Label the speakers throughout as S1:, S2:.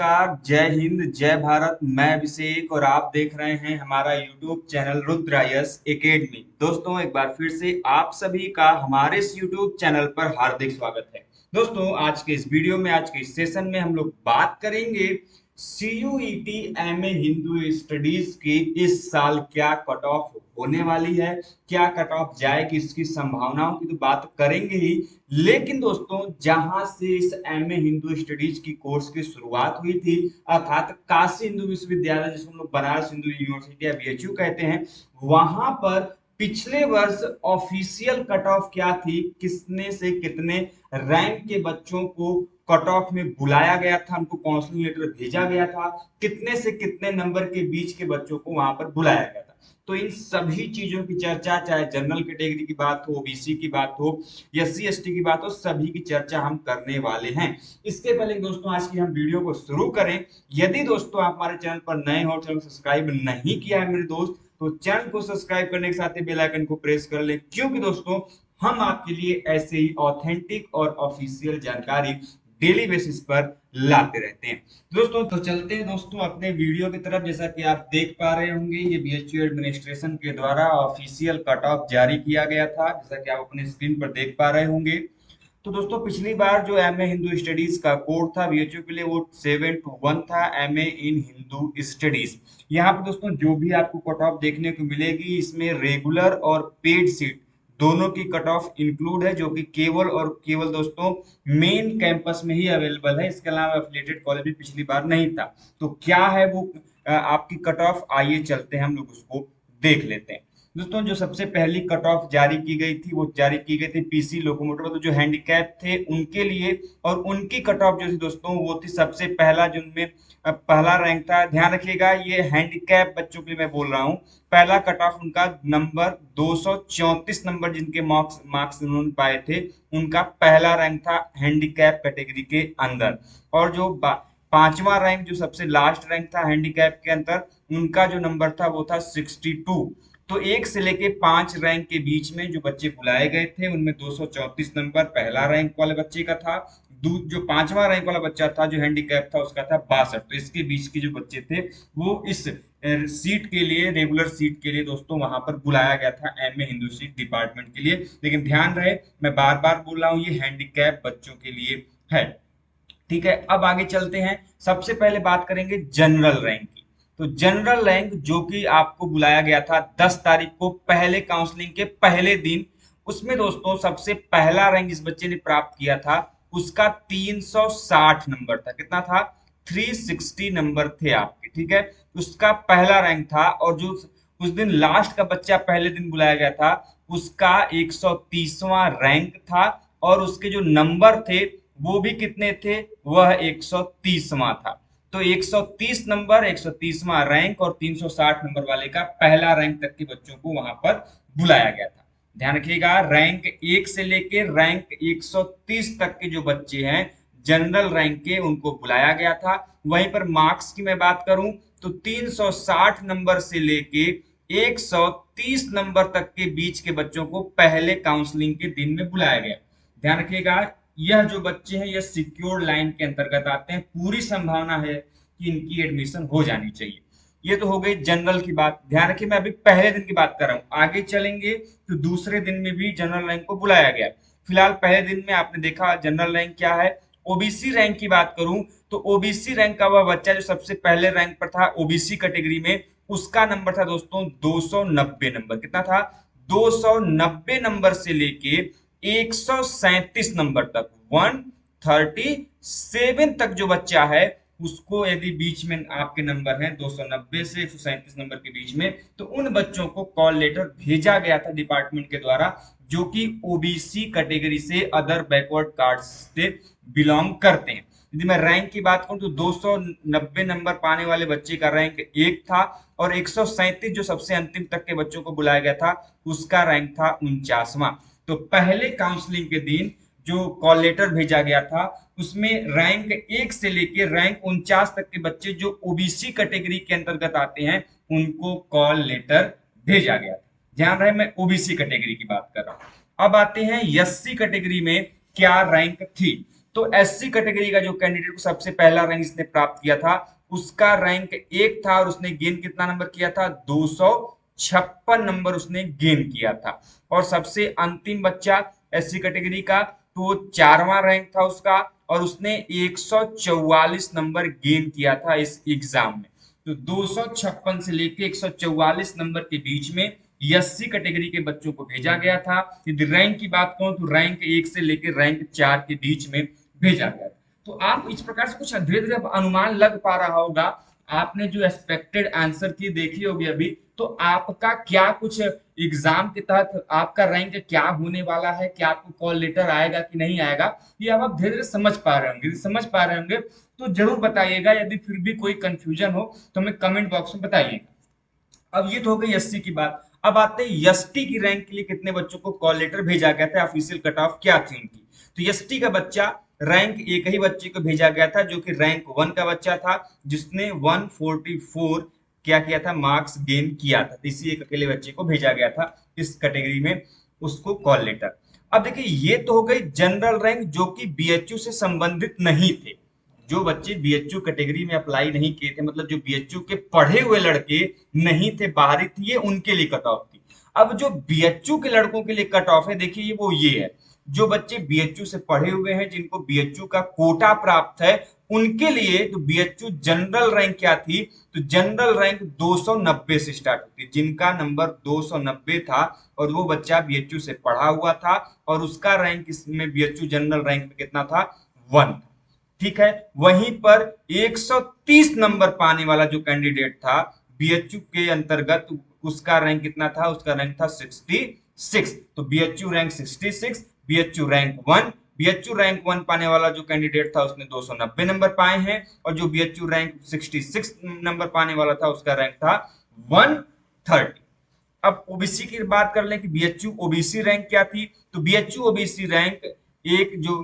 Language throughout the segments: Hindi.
S1: नमस्कार, जय हिंद, जय भारत। मैं अभिषेक और आप देख रहे हैं हमारा यूट्यूब चैनल रुद्रायस एकेडमी। दोस्तों, एक बार फिर से आप सभी का हमारे इस यूट्यूब चैनल पर हार्दिक स्वागत है। दोस्तों, आज के इस वीडियो में, आज के इस सेशन में हम लोग बात करेंगे सीयूईटी एमए हिंदू स्टडीज की इस साल क्या कट ऑफ होने वाली है, क्या कट ऑफ जाएगी, इसकी संभावनाओं की तो बात करेंगे ही। लेकिन दोस्तों, जहां से इस एमए हिंदू स्टडीज की कोर्स की शुरुआत हुई थी, अर्थात काशी हिंदू विश्वविद्यालय, जिसको हम लोग बनारस हिंदू यूनिवर्सिटी या बीएचयू कहते हैं, वहां पर पिछले वर्ष ऑफिशियल कट ऑफ क्या थी, कितने से कितने रैंक के बच्चों को कट ऑफ में बुलाया गया था, उनको काउंसलिंग लेटर भेजा गया था, कितने से कितने नंबर के बीच के बच्चों को वहां पर बुलाया गया था। तो इन सभी चीजों की चर्चा, चाहे जनरल कैटेगरी की बात हो, ओबीसी की बात हो, एससी एसटी की बात हो, सभी की चर्चा हम करने वाले हैं। इसके पहले दोस्तों, आज की हम वीडियो को शुरू करें, यदि दोस्तों आप हमारे चैनल पर नए हो, चैनल सब्सक्राइब नहीं किया है मेरे दोस्त, तो चैनल को सब्सक्राइब करने के साथ ही बेल आइकन को प्रेस कर ले, क्योंकि दोस्तों हम आपके लिए ऐसे ही ऑथेंटिक और ऑफिशियल जानकारी डेली बेसिस पर लाते रहते हैं। दोस्तों, तो चलते हैं दोस्तों अपने वीडियो की तरफ। जैसा कि आप देख पा रहे होंगे, ये बीएचयू एडमिनिस्ट्रेशन के द्वारा ऑफिशियल कट ऑफ जारी किया गया था, जैसा कि आप अपने स्क्रीन पर देख पा रहे होंगे। तो दोस्तों, पिछली बार जो एमए हिंदू स्टडीज का कोड था बीएचयू के लिए, वो 7 to 1 था, एमए इन हिंदू स्टडीज। यहाँ पर दोस्तों जो भी आपको कट ऑफ देखने को मिलेगी, इसमें रेगुलर और पेड सीट दोनों की कट ऑफ इंक्लूड है, जो कि केवल और केवल दोस्तों मेन कैंपस में ही अवेलेबल है। इसके अलावा एफिलिएटेड कॉलेज भी पिछली बार नहीं था। तो क्या है वो आपकी कट ऑफ, आइए चलते हैं हम लोग उसको देख लेते हैं। दोस्तों, जो सबसे पहली कट ऑफ जारी की गई थी, वो जारी की गई थी पीसी लोकोमोटिव, तो जो हैंडीकैप थे उनके लिए। और उनकी कट ऑफ जो थी दोस्तों, वो थी सबसे पहला, जिनमें पहला रैंक था। ध्यान रखिएगा, ये हैंडीकैप बच्चों के लिए मैं बोल रहा हूँ। पहला कट ऑफ उनका नंबर 234 नंबर, जिनके मार्क्स मार्क्स उन्होंने पाए थे, उनका पहला रैंक था हैंडीकैप कैटेगरी के अंदर। और जो पांचवा रैंक, जो सबसे लास्ट रैंक था हैंडीकैप के अंदर, उनका जो नंबर था वो था 62। तो 1 से लेके 5 रैंक के बीच में जो बच्चे बुलाए गए थे, उनमें 234 नंबर पहला रैंक वाले बच्चे का था। जो पांचवा रैंक वाला बच्चा था, जो हैंडीकैप था, उसका था 62। तो इसके बीच के जो बच्चे थे, वो इस सीट के लिए, रेगुलर सीट के लिए दोस्तों वहां पर बुलाया गया था, एमए हिंदू सीट डिपार्टमेंट के लिए। लेकिन ध्यान रहे, मैं बार बार बोल रहा हूँ, ये हैंडीकैप बच्चों के लिए है। ठीक है, अब आगे चलते हैं। सबसे पहले बात करेंगे जनरल रैंक की। तो जनरल रैंक जो कि आपको बुलाया गया था 10 तारीख को, पहले काउंसलिंग के पहले दिन, उसमें दोस्तों सबसे पहला रैंक जिस बच्चे ने प्राप्त किया था, उसका 360 नंबर था। कितना था? 360 नंबर थे आपके। ठीक है, उसका पहला रैंक था। और जो उस दिन लास्ट का बच्चा पहले दिन बुलाया गया था, उसका 130वां रैंक था। और उसके जो नंबर थे वो भी कितने थे? वह 130वां था। तो 130 नंबर, 130वां रैंक और 360 नंबर वाले का पहला रैंक तक के बच्चों को वहां पर बुलाया गया था। ध्यान रखिएगा, रैंक 1 से लेके रैंक 130 तक के जो बच्चे हैं जनरल रैंक के, उनको बुलाया गया था। वहीं पर मार्क्स की मैं बात करूं, तो 360 नंबर से लेके 130 नंबर तक के बीच के बच्चों को पहले काउंसलिंग के दिन में बुलाया गया। ध्यान रखिएगा, यह जो बच्चे हैं, यह सिक्योर लाइन के अंतर्गत आते हैं। पूरी संभावना है कि इनकी एडमिशन हो जानी चाहिए। ये तो हो गई जनरल की बात। ध्यान रखिए, मैं अभी पहले दिन की बात कर रहा हूं, आगे चलेंगे तो दूसरे दिन में भी जनरल रैंक को बुलाया गया। फिलहाल पहले दिन में आपने देखा जनरल रैंक क्या है। ओबीसी रैंक की बात करूं, तो ओबीसी रैंक का वह बच्चा जो सबसे पहले रैंक पर था ओबीसी कैटेगरी में, उसका नंबर था दोस्तों 290 नंबर। कितना था? 290 नंबर से लेके 137 नंबर तक, 137 तक जो बच्चा है, उसको यदि बीच में आपके नंबर हैं 290 से 137 नंबर के बीच में, तो उन बच्चों को कॉल लेटर भेजा गया था डिपार्टमेंट के द्वारा, जो कि ओबीसी कैटेगरी से, अदर बैकवर्ड कास्ट से बिलोंग करते हैं। यदि मैं रैंक की बात करूं, तो 290 नंबर पाने वाले बच्चे का रैंक 1 था। और 137 जो सबसे अंतिम तक के बच्चों को बुलाया गया था, उसका रैंक था 49वां। तो पहले काउंसलिंग के दिन जो कॉल लेटर भेजा गया था, उसमें रैंक 1 से लेके रैंक 49 तक के बच्चे जो ओबीसी कैटेगरी के अंतर्गत आते हैं, उनको कॉल लेटर भेजा गया था। ध्यान रहे, मैं ओबीसी कैटेगरी की बात कर रहा हूं। अब आते हैं एससी कैटेगरी में क्या रैंक थी। तो एससी कैटेगरी का जो कैंडिडेट को सबसे पहला रैंक इसने प्राप्त किया था, उसका रैंक 1 था और उसने गेन कितना नंबर किया था, 256 नंबर उसने गेन किया था। और सबसे अंतिम बच्चा एससी कैटेगरी का, तो वो 4वां रैंक था उसका और उसने 144 नंबर गेन किया था इस एग्जाम में। तो 256 से लेके 144 नंबर के बीच में एससी कैटेगरी के बच्चों को भेजा गया था। यदि रैंक की बात करूं तो रैंक 1 से लेकर रैंक 4 के बीच में भेजा गया था। तो आप इस प्रकार से कुछ धीरे धीरे अनुमान लग पा रहा होगा, आपने जो एक्सपेक्टेड आंसर की देखी होगी अभी, तो आपका क्या कुछ एग्जाम के तहत आपका रैंक क्या होने वाला है, क्या आपको कॉल लेटर आएगा कि नहीं आएगा, ये आप धीरे धीरे समझ पा रहे होंगे। समझ पा रहे होंगे तो जरूर बताइएगा, यदि फिर भी कोई कंफ्यूजन हो तो हमें कमेंट बॉक्स में बताइएगा। अब ये तो हो गई एससी की बात। अब आते हैं एसटी की रैंक के लिए कितने बच्चों को कॉल लेटर भेजा गया था, ऑफिशियल कट ऑफ क्या थी उनकी। तो एसटी का बच्चा रैंक एक ही बच्चे को भेजा गया था जो कि रैंक 1 का बच्चा था, जिसने 144 क्या किया था, मार्क्स गेन किया था। इसी एक अकेले बच्चे को भेजा गया था इस कैटेगरी में उसको कॉल लेटर। अब देखिए ये तो हो गई जनरल रैंक जो कि बीएचयू से संबंधित नहीं थे, जो बच्चे बीएचयू कैटेगरी में अप्लाई नहीं किए थे, मतलब जो बीएचयू के पढ़े हुए लड़के नहीं थे, बाहरी थे, ये उनके लिए कट ऑफ थी। अब जो बीएचयू के लड़कों के लिए कट ऑफ है, देखिए ये वो ये है, जो बच्चे बीएचयू से पढ़े हुए हैं, जिनको बीएचयू का कोटा प्राप्त है, उनके लिए तो बीएचयू जनरल रैंक क्या थी, तो जनरल रैंक 290 से स्टार्ट होती है। जिनका नंबर 290 था और वो बच्चा बीएचयू से पढ़ा हुआ था और उसका रैंक इसमें बीएचयू जनरल रैंक में कितना था, 1। ठीक है, वहीं पर 130 नंबर पाने वाला जो कैंडिडेट था बीएचयू के अंतर्गत, उसका रैंक कितना था, उसका रैंक था 66। तो BHU rank 66, BHU rank 1, BHU rank 1 पाने वाला जो कैंडिडेट था उसने 290 नंबर पाए हैं, और जो बीएचयू रैंक 66 नंबर पाने वाला था उसका रैंक था 130। अब ओबीसी की बात कर लें कि बीएचयू ओबीसी रैंक क्या थी, तो बीएचयू ओबीसी रैंक एक जो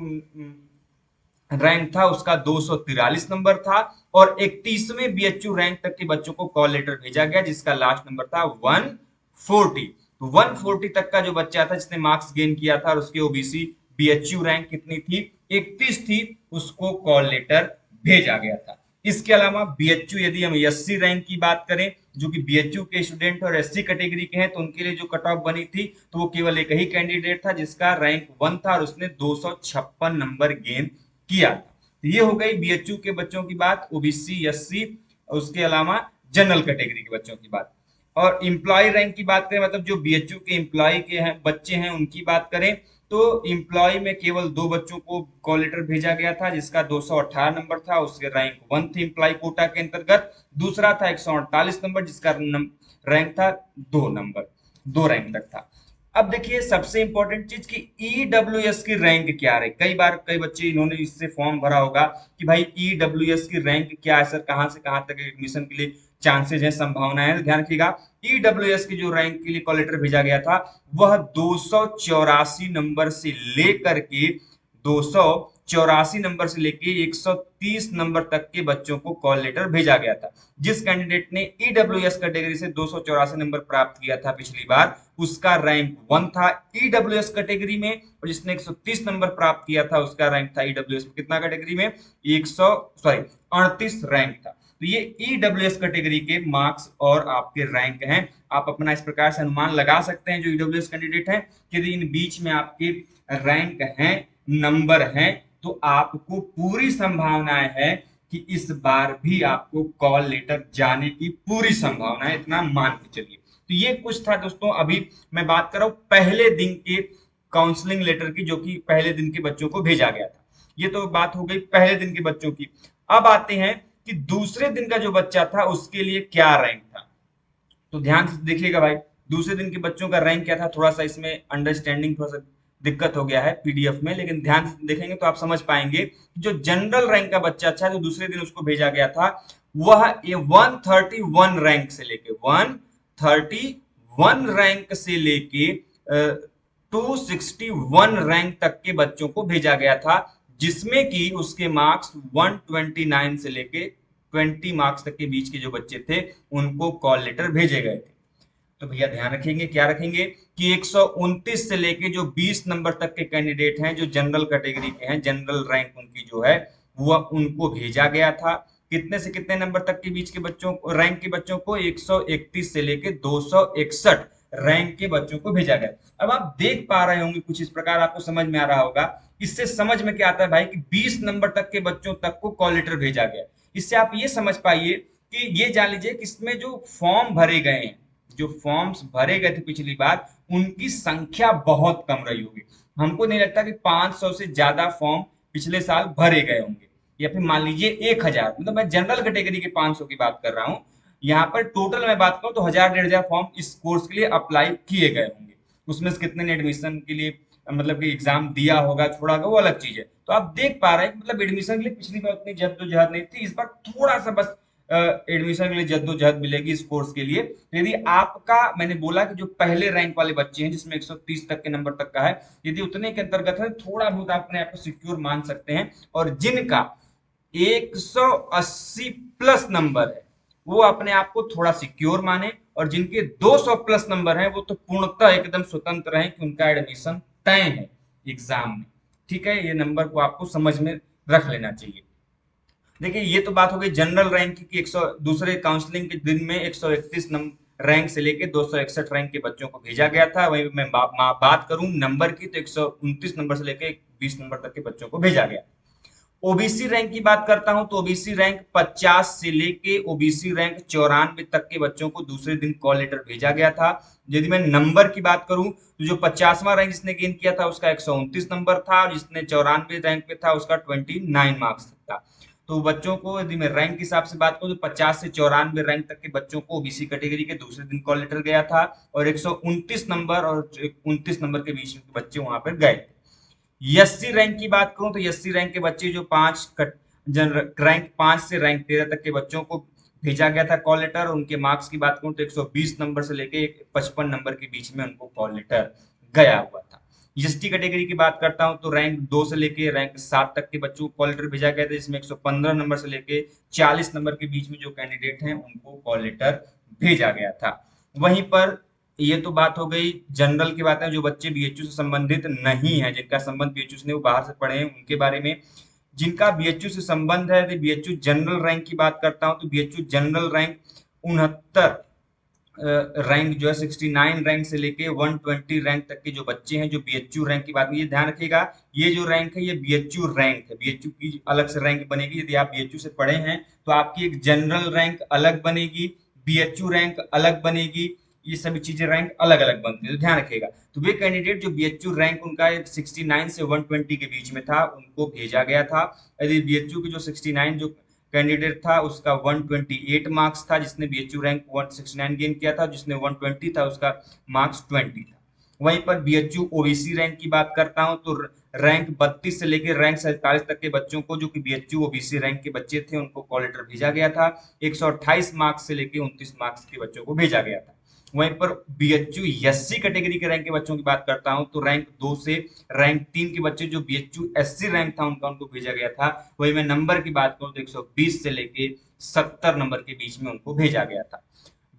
S1: रैंक था उसका 243 नंबर था, और 31वें बीएचयू रैंक तक के बच्चों को कॉल लेटर भेजा गया जिसका लास्ट नंबर था 140। तो 140 तक का जो बच्चा था जिसने मार्क्स गेन किया था और उसके ओबीसी बीएचयू रैंक कितनी थी, 31 थी, उसको कॉल लेटर भेजा गया था। इसके अलावा बीएचयू, यदि हम एससी रैंक की बात करें, जो कि बीएचयू के स्टूडेंट और एससी कैटेगरी के हैं, तो उनके लिए जो कट ऑफ बनी थी, तो वो केवल एक ही कैंडिडेट था जिसका रैंक 1 था और उसने 256 नंबर गेन किया। तो ये हो गई बीएचयू के बच्चों की बात, ओबीसी, एससी, उसके अलावा जनरल कैटेगरी के बच्चों की बात। और एम्प्लॉय रैंक की बात करें, मतलब जो बीएचयू के एम्प्लॉय के हैं बच्चे हैं उनकी बात करें, तो एम्प्लॉय में केवल 2 बच्चों को कॉल लेटर भेजा गया था जिसका 218 नंबर था, उसके रैंक 1 थे एम्प्लॉय कोटा के अंतर्गत। दूसरा था 148 नंबर जिसका रैंक था 2 नंबर, 2 रैंक तक था। अब देखिए सबसे इंपॉर्टेंट चीज कि ईडब्ल्यूएस की रैंक क्या रही। कई बार कई बच्चे इन्होंने इससे फॉर्म भरा होगा कि भाई ईडब्ल्यूएस की रैंक क्या है सर, कहां से कहां तक एडमिशन के लिए चांसेस हैं, संभावनाएं हैं। तो ध्यान रखिएगा, ईडब्ल्यूएस की जो रैंक के लिए कॉल लेटर भेजा गया था वह 284 नंबर से लेकर के 284 नंबर से लेके 130 नंबर तक के बच्चों को कॉल लेटर भेजा गया था। जिस कैंडिडेट ने ईडब्ल्यूएस कैटेगरी से 284 नंबर प्राप्त किया था पिछली बार, उसका रैंक 1 था ईडब्ल्यूएस कैटेगरी में, और जिसने 130 नंबर प्राप्त किया था उसका रैंक था ईडब्ल्यूएस में कितना कैटेगरी में, 38 रैंक था। तो ये ईडब्ल्यूएस कैटेगरी के मार्क्स और आपके रैंक हैं। आप अपना इस प्रकार से अनुमान लगा सकते हैं जो ईडब्ल्यूएस कैंडिडेट हैं, यदि इन बीच में आपके रैंक हैं, नंबर हैं, तो आपको पूरी संभावनाएं है कि इस बार भी आपको कॉल लेटर जाने की पूरी संभावना है, इतना मान के चलिए। तो ये कुछ था दोस्तों, अभी मैं बात कर रहा हूं पहले दिन के काउंसलिंग लेटर की, जो कि पहले दिन के बच्चों को भेजा गया था। ये तो बात हो गई पहले दिन के बच्चों की। अब आते हैं कि दूसरे दिन का जो बच्चा था उसके लिए क्या रैंक था। तो ध्यान से देखिएगा भाई, दूसरे दिन के बच्चों का रैंक क्या था, थोड़ा सा इसमें अंडरस्टैंडिंग थोड़ा सा दिक्कत हो गया है पीडीएफ में, लेकिन ध्यान से देखेंगे तो आप समझ पाएंगे कि जो जनरल रैंक का बच्चा था जो दूसरे दिन उसको भेजा गया था, वह 131 रैंक से लेके 131 रैंक से लेके 261 रैंक तक के बच्चों को भेजा गया था, जिसमें कि उसके मार्क्स 129 से लेके 20 मार्क्स तक के बीच के जो बच्चे थे उनको कॉल लेटर भेजे गए थे। तो भैया ध्यान रखेंगे, क्या रखेंगे कि 129 से लेके जो 20 नंबर तक के कैंडिडेट हैं जो जनरल कैटेगरी के हैं, जनरल रैंक उनकी जो है वो उनको भेजा गया था। कितने से कितने नंबर तक के बीच के बच्चों को, रैंक के बच्चों को 131 से लेके 261 रैंक के बच्चों को भेजा गया। अब आप देख पा रहे होंगे कुछ इस प्रकार, आपको समझ में आ रहा होगा। इससे समझ में क्या आता है भाई कि 20 नंबर तक के बच्चों तक को कॉल लेटर भेजा गया। इससे आप ये समझ पाइए कि ये जान लीजिए कि इसमें जो फॉर्म भरे गए हैं, जो फॉर्म्स भरे गए थे पिछली बार, उनकी संख्या बहुत कम रही होगी। हमको नहीं लगता कि 500 से ज्यादा फॉर्म पिछले साल भरे गए होंगे, या फिर मान लीजिए 1000, मतलब मैं जनरल कैटेगरी के 500 की बात कर रहा हूँ। यहाँ पर टोटल मैं बात करूँ तो 1000 फॉर्म इस कोर्स के लिए अप्लाई किए गए होंगे। उसमें से कितने ने एडमिशन के लिए मतलब कि एग्जाम दिया होगा, छोड़ा होगा, वो अलग चीज है। तो आप देख पा रहे हैं कि मतलब एडमिशन के लिए पिछली बार उतनी जद्दोजहद नहीं थी, इस बार थोड़ा सा बस एडमिशन के लिए जद्दोजहद मिलेगी इस कोर्स के लिए। तो यदि आपका, मैंने बोला कि जो पहले रैंक वाले बच्चे हैं जिसमें 130 तक के नंबर तक का है, यदि उतने के अंतर्गत है, थोड़ा बहुत आप अपने आप को सिक्योर मान सकते हैं। और जिनका 180 प्लस नंबर है वो अपने आप को थोड़ा सिक्योर माने, और जिनके 200 प्लस नंबर हैं वो तो पूर्णतः एकदम स्वतंत्र हैं कि उनका एडमिशन तय है एग्जाम में। ठीक है, ये नंबर को आपको समझ में रख लेना चाहिए। देखिए, ये तो बात हो गई जनरल रैंक की। 100 दूसरे काउंसलिंग के दिन में 131 रैंक से लेके 261 रैंक के बच्चों को भेजा गया था। वहीं मैं बात करूं नंबर की तो 129 नंबर से लेके 20 नंबर तक के बच्चों को भेजा गया। ओबीसी रैंक की बात करता हूं तो ओबीसी रैंक 50 से लेके ओबीसी रैंक 94 तक के बच्चों को दूसरे दिन कॉल लेटर भेजा गया था। यदि मैं नंबर की बात करूं तो जो 50वां रैंक जिसने गेन किया था उसका 129 नंबर था, और जिसने 94 रैंक पे था उसका 29 मार्क्स था। तो बच्चों को यदि मैं रैंक के हिसाब से बात करूं तो 50 से 94 रैंक तक के बच्चों को ओबीसी कैटेगरी के दूसरे दिन कॉल लेटर गया था, और 129 नंबर और 29 नंबर के बीच के बच्चे वहां पर गए थे। एससी रैंक की बात करूं तो एससी रैंक के बच्चे जो रैंक 5 से रैंक 13 तक के बच्चों को भेजा गया था कॉल लेटर। उनके मार्क्स की बात करूं तो 120 नंबर से लेके 55 नंबर के बीच में उनको कॉल लेटर गया हुआ था। एसटी कैटेगरी की बात करता हूं तो रैंक 2 से लेके रैंक 7 तक के बच्चों को कॉल लेटर भेजा गया था, जिसमें 115 नंबर से लेके 40 नंबर के बीच में जो कैंडिडेट हैं उनको कॉल लेटर भेजा गया था। वहीं पर ये तो बात हो गई जनरल की बात है, जो बच्चे बीएचयू से संबंधित नहीं है, जिनका संबंध बीएचयू से नहीं, वो बाहर से पढ़े हैं, उनके बारे में। जिनका बीएचयू से संबंध है, यदि बीएचयू जनरल रैंक की बात करता हूं तो बीएचयू जनरल रैंक 69 रैंक जो है 69 रैंक से लेके 120 रैंक तक के जो बच्चे हैं जो बीएचयू रैंक की बात में, ये ध्यान रखिएगा, ये जो रैंक है ये बीएचयू रैंक है। बीएचयू की अलग से रैंक बनेगी। यदि आप बीएचयू से पढ़े हैं तो आपकी एक जनरल रैंक अलग बनेगी, बीएचयू रैंक अलग बनेगी, ये सभी चीजें रैंक अलग अलग बनती है, तो ध्यान रखिएगा। तो वे कैंडिडेट जो बीएचयू रैंक उनका 69 से 120 के बीच में था उनको भेजा गया था। यदि बीएचयू की जो 69 जो कैंडिडेट था उसका 128 मार्क्स था, जिसने बीएचयू रैंक 169 गेन किया था, जिसने 120 था उसका मार्क्स 20 था। वहीं पर बीएचयू ओबीसी रैंक की बात करता हूं तो रैंक 32 से लेकर रैंक 47 तक के बच्चों को, जो कि बीएचयू ओबीसी रैंक के बच्चे थे, उनको कॉल लेटर भेजा गया था। 128 मार्क्स से लेकर 29 मार्क्स के बच्चों को भेजा गया था। वहीं पर बीएचयू एससी कैटेगरी के रैंक के बच्चों की बात करता हूं तो रैंक 2 से रैंक 3 के बच्चे जो बीएचयू एससी रैंक था उनका उनको भेजा गया था। वही मैं नंबर की बात करूं तो 120 से लेके 70 नंबर के बीच में उनको भेजा गया था।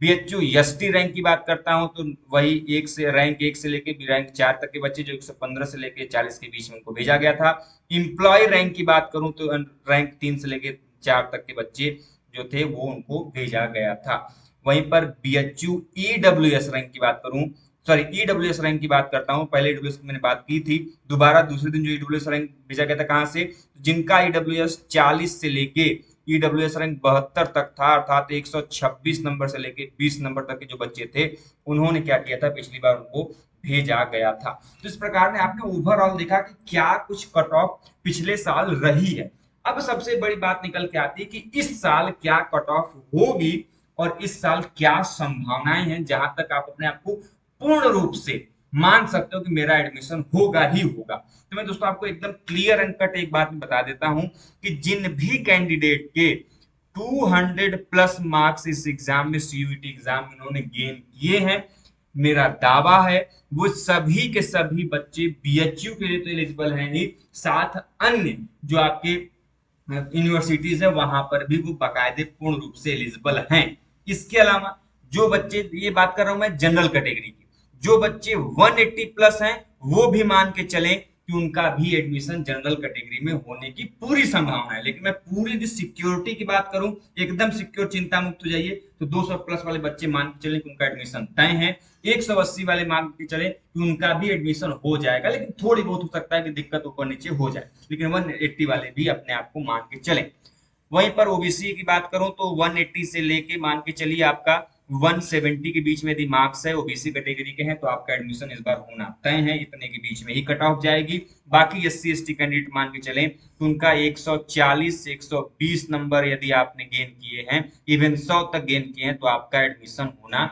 S1: बीएचयू एसटी रैंक की बात करता हूं तो वही रैंक 1 से लेके रैंक 4 तक के बच्चे जो 115 से लेके 40 के बीच में उनको भेजा गया था। इंप्लॉय रैंक की बात करूं तो रैंक 3 से लेके 4 तक के बच्चे जो थे वो उनको भेजा गया था। वहीं पर बीएचयू ईडब्ल्यूएस रैंक की बात करूं, सॉरी ईडब्ल्यूएस रैंक की बात करता हूं, पहले ईडब्ल्यूएस की मैंने बात की थी, दोबारा दूसरे दिन जो ईडब्ल्यूएस रैंक भेजा गया था कहां से, जिनका ईडब्ल्यूएस 40 से लेके ईडब्ल्यूएस रैंक 72 तक था, अर्थात 126 नंबर से लेके 20 नंबर तक के जो बच्चे थे उन्होंने क्या किया था, पिछली बार उनको भेजा गया था। तो इस प्रकार ने आपने ओवरऑल देखा कि क्या कुछ कट ऑफ पिछले साल रही है। अब सबसे बड़ी बात निकल के आती है कि इस साल क्या कट ऑफ होगी और इस साल क्या संभावनाएं हैं, जहां तक आप अपने आप को पूर्ण रूप से मान सकते हो कि मेरा एडमिशन होगा ही होगा। तो मैं दोस्तों आपको एकदम क्लियर एंड कट एक बात बता देता हूं कि जिन भी कैंडिडेट के 200 प्लस मार्क्स इस एग्जाम में, सीयूईटी एग्जाम में उन्होंने गेन किए हैं, मेरा दावा है वो सभी के सभी बच्चे बीएचयू के लिए तो एलिजिबल हैं ही, साथ अन्य जो आपके यूनिवर्सिटीज है वहां पर भी वो बाकायदे पूर्ण रूप से एलिजिबल हैं। इसके अलावा जो बच्चे, ये बात कर रहा हूं मैं जनरल कैटेगरी की, जो बच्चे 180 प्लस हैं वो भी मान के चलें कि उनका भी एडमिशन जनरल कैटेगरी में होने की पूरी संभावना है। लेकिन मैं पूरी सिक्योरिटी की बात करूं, एकदम सिक्योर, चिंता मुक्त हो जाइए, तो 200 प्लस वाले बच्चे मान के चलें कि उनका एडमिशन तय है। 180 वाले मान के चलें कि उनका भी एडमिशन हो जाएगा, लेकिन थोड़ी बहुत हो सकता है कि दिक्कत ऊपर नीचे हो जाए, लेकिन 180 वाले भी अपने आप को मान के चलें। वहीं पर ओबीसी की बात करूं तो 180 से लेके मान के चलिए आपका 170 के बीच में यदि मार्क्स है, ओबीसी कैटेगरी के हैं, तो आपका एडमिशन इस बार होना तय है, इतने के बीच में ही कट ऑफ जाएगी। बाकी एससी एसटी कैंडिडेट मान के चलें तो उनका 140 से 120 नंबर यदि आपने गेन किए हैं, इवन 100 तक गेन किए हैं, तो आपका एडमिशन होना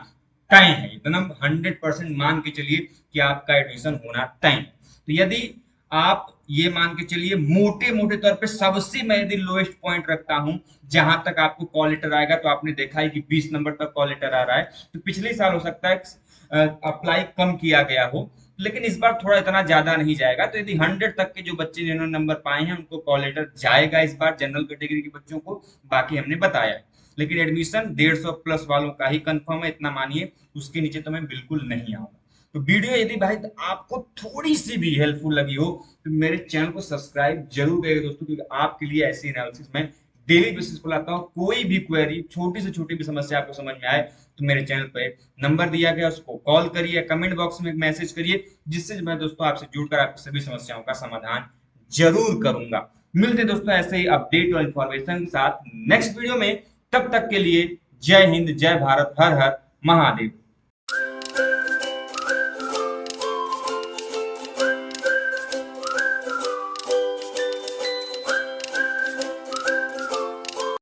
S1: तय है। इतना 100% मान के चलिए कि आपका एडमिशन होना तय है। तो यदि आप ये मान के चलिए मोटे मोटे तौर पे सबसे मैं यदि लोएस्ट पॉइंट रखता हूं जहां तक आपको कॉल लेटर आएगा, तो आपने देखा है कि 20 नंबर तक कॉल लेटर आ रहा है, तो पिछले साल हो सकता है अप्लाई कम किया गया हो, लेकिन इस बार थोड़ा इतना ज्यादा नहीं जाएगा। तो यदि 100 तक के जो बच्चे जिन्होंने नंबर पाए हैं उनको कॉल लेटर जाएगा इस बार, जनरल कैटेगरी के बच्चों को, बाकी हमने बताया है। लेकिन एडमिशन 150 प्लस वालों का ही कंफर्म है, इतना मानिए, उसके नीचे तो मैं बिल्कुल नहीं आऊंगा। तो वीडियो यदि भाई आपको थोड़ी सी भी हेल्पफुल लगी हो तो मेरे चैनल को सब्सक्राइब जरूर करिएगा दोस्तों, क्योंकि आपके लिए ऐसी एनालिसिस मैं डेली बेसिस पर लाता हूँ। कोई भी क्वेरी, छोटी से छोटी भी समस्या आपको समझ में आए तो मेरे चैनल पे नंबर दिया गया, उसको कॉल करिए, कमेंट बॉक्स में मैसेज करिए, जिससे मैं दोस्तों आपसे जुड़कर आपकी सभी समस्याओं का समाधान जरूर करूंगा। मिलते हैं दोस्तों ऐसे ही अपडेट और इन्फॉर्मेशन के साथ नेक्स्ट वीडियो में। तब तक के लिए जय हिंद, जय भारत, हर हर महादेव।